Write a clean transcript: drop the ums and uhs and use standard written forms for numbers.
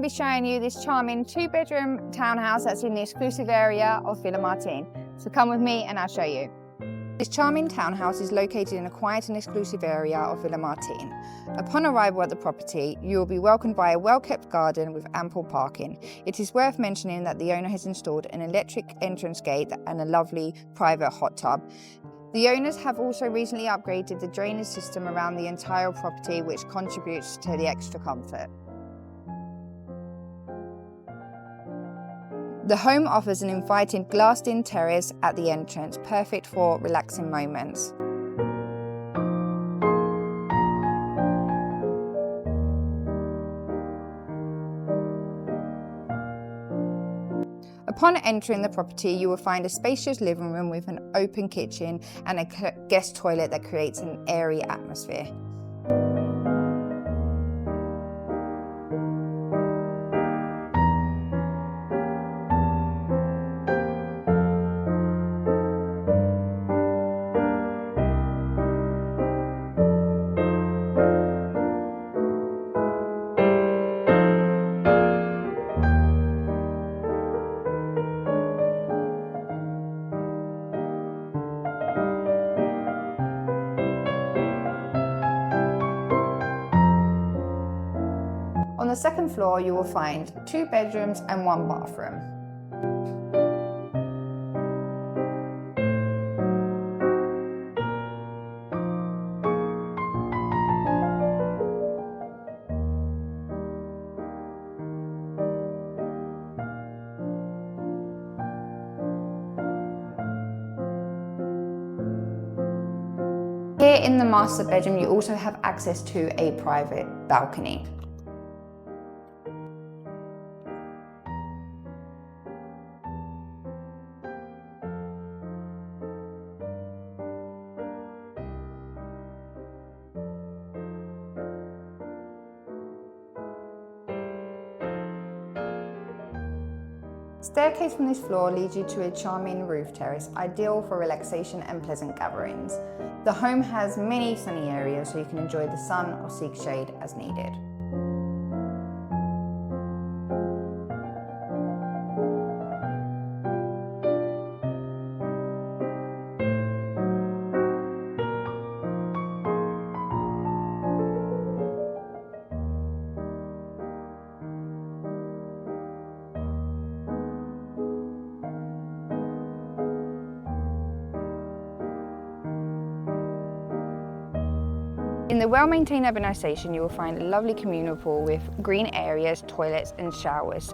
to be showing you this charming 2-bedroom townhouse that's in the exclusive area of Villa Martin. So come with me and I'll show you. This charming townhouse is located in a quiet and exclusive area of Villa Martin. Upon arrival at the property, you will be welcomed by a well-kept garden with ample parking. It is worth mentioning that the owner has installed an electric entrance gate and a lovely private hot tub. The owners have also recently upgraded the drainage system around the entire property, which contributes to the extra comfort. The home offers an inviting glassed-in terrace at the entrance, perfect for relaxing moments. Upon entering the property, you will find a spacious living room with an open kitchen and a guest toilet that creates an airy atmosphere. On the second floor, you will find 2 bedrooms and 1 bathroom. Here in the master bedroom, you also have access to a private balcony. Staircase from this floor leads you to a charming roof terrace, ideal for relaxation and pleasant gatherings. The home has many sunny areas so you can enjoy the sun or seek shade as needed. In the well-maintained urbanisation, you will find a lovely communal pool with green areas, toilets and showers.